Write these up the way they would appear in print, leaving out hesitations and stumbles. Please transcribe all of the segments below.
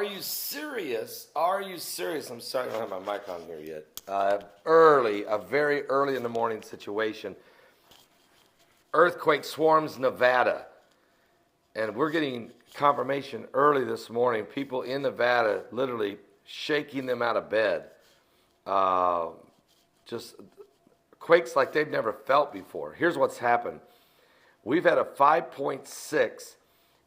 Are you serious? Are you serious? I'm sorry, I don't have my mic on here yet. A very early in the morning situation. Earthquake swarms Nevada. And we're getting confirmation early this morning. People in Nevada literally shaking them out of bed. Just quakes like they've never felt before. Here's what's happened. We've had a 5.6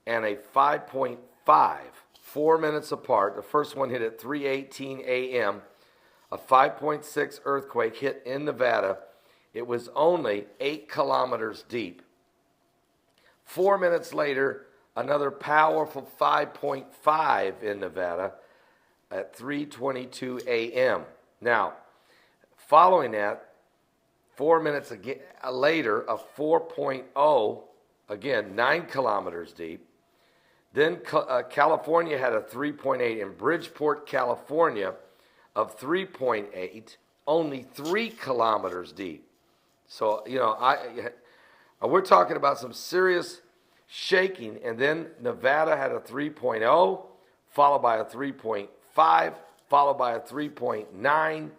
and a 5.5, 4 minutes apart. The first one hit at 3:18 a.m. A 5.6 earthquake hit in Nevada. It was only 8 kilometers deep. 4 minutes later, another powerful 5.5 in Nevada at 3:22 a.m. Now, following that, 4 minutes later, a 4.0, again, 9 kilometers deep. Then California had a 3.8 in Bridgeport, California, of 3.8, only 3 kilometers deep. So, we're talking about some serious shaking. And then Nevada had a 3.0, followed by a 3.5, followed by a 3.9,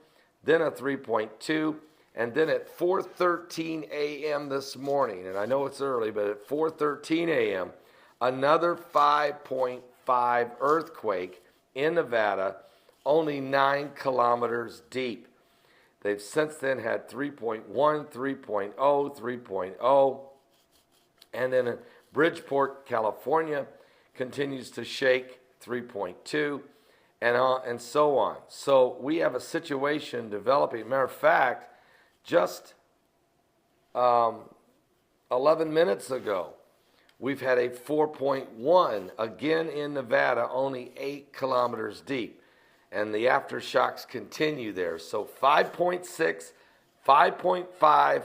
then a 3.2. And then at 4:13 a.m. this morning, and I know it's early, but at 4:13 a.m., another 5.5 earthquake in Nevada, only 9 kilometers deep. They've since then had 3.1, 3.0, 3.0, and then in Bridgeport, California, continues to shake, 3.2, and so on. So we have a situation developing. Matter of fact, just 11 minutes ago, we've had a 4.1, again in Nevada, only 8 kilometers deep. And the aftershocks continue there. So 5.6, 5.5,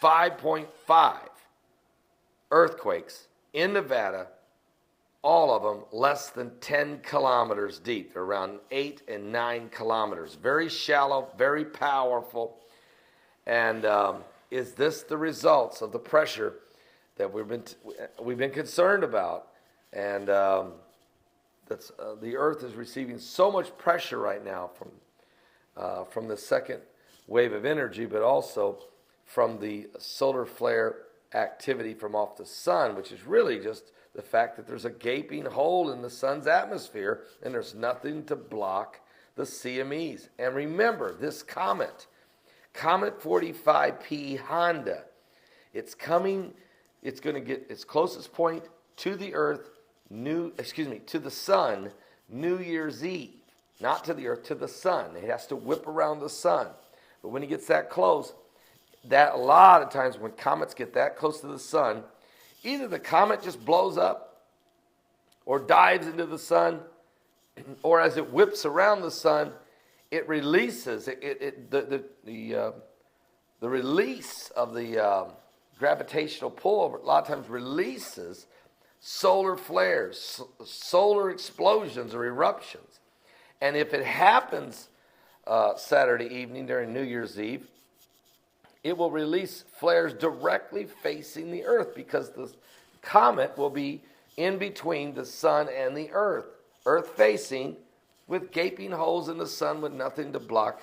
5.5 earthquakes in Nevada, all of them less than 10 kilometers deep. They're around 8 and 9 kilometers. Very shallow, very powerful. And is this the results of the pressure that we've been concerned about? And that's the Earth is receiving so much pressure right now from the second wave of energy, but also from the solar flare activity from off the sun, which is really just the fact that there's a gaping hole in the sun's atmosphere, and there's nothing to block the CMEs. And remember, this comet 45P Honda, it's coming. It's going to get its closest point to the Earth, to the sun, New Year's Eve. Not to the Earth, to the sun. It has to whip around the sun. But when it gets that close, that a lot of times when comets get that close to the sun, either the comet just blows up or dives into the sun, or as it whips around the sun, it releases the release of the gravitational pull a lot of times releases solar flares, solar explosions or eruptions. And if it happens Saturday evening during New Year's Eve, it will release flares directly facing the Earth, because the comet will be in between the sun and the Earth, Earth facing, with gaping holes in the sun with nothing to block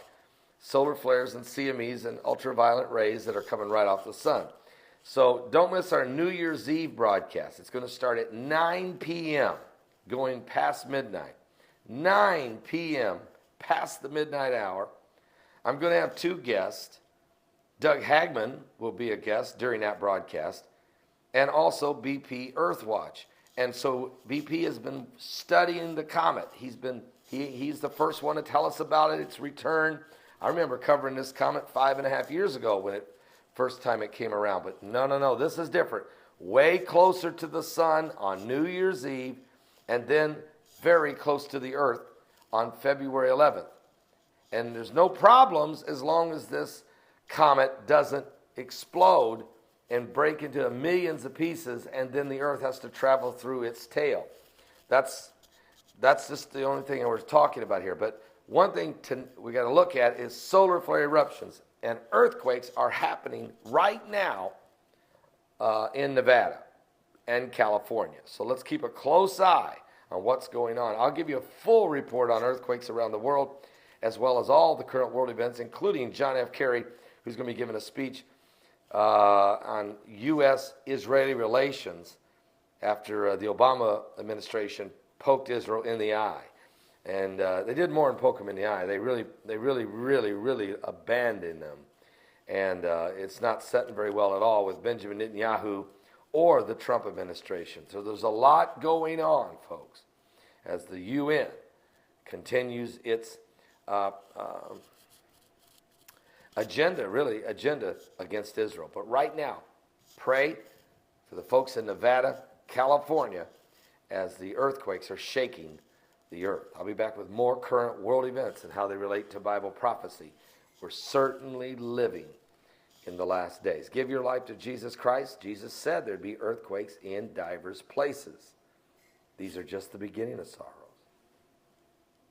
solar flares and CMEs and ultraviolet rays that are coming right off the sun. So don't miss our New Year's Eve broadcast. It's going to start at 9 p.m., going past midnight. 9 p.m., past the midnight hour. I'm going to have 2 guests. Doug Hagman will be a guest during that broadcast, and also BP Earthwatch. And so BP has been studying the comet. He's the first one to tell us about it, its return. I remember covering this comet 5.5 years ago when first time it came around. But no, this is different. Way closer to the sun on New Year's Eve, and then very close to the Earth on February 11th. And there's no problems as long as this comet doesn't explode and break into millions of pieces, and then the Earth has to travel through its tail. That's just the only thing we're talking about here. But one thing we got to look at is solar flare eruptions, and earthquakes are happening right now in Nevada and California. So let's keep a close eye on what's going on. I'll give you a full report on earthquakes around the world, as well as all the current world events, including John F. Kerry, who's going to be giving a speech on U.S.-Israeli relations after the Obama administration poked Israel in the eye. And they did more than poke them in the eye. They really abandoned them. And it's not setting very well at all with Benjamin Netanyahu or the Trump administration. So there's a lot going on, folks, as the UN continues its agenda against Israel. But right now, pray for the folks in Nevada, California, as the earthquakes are shaking the earth. I'll be back with more current world events and how they relate to Bible prophecy. We're certainly living in the last days. Give your life to Jesus Christ. Jesus said there'd be earthquakes in divers places. These are just the beginning of sorrow.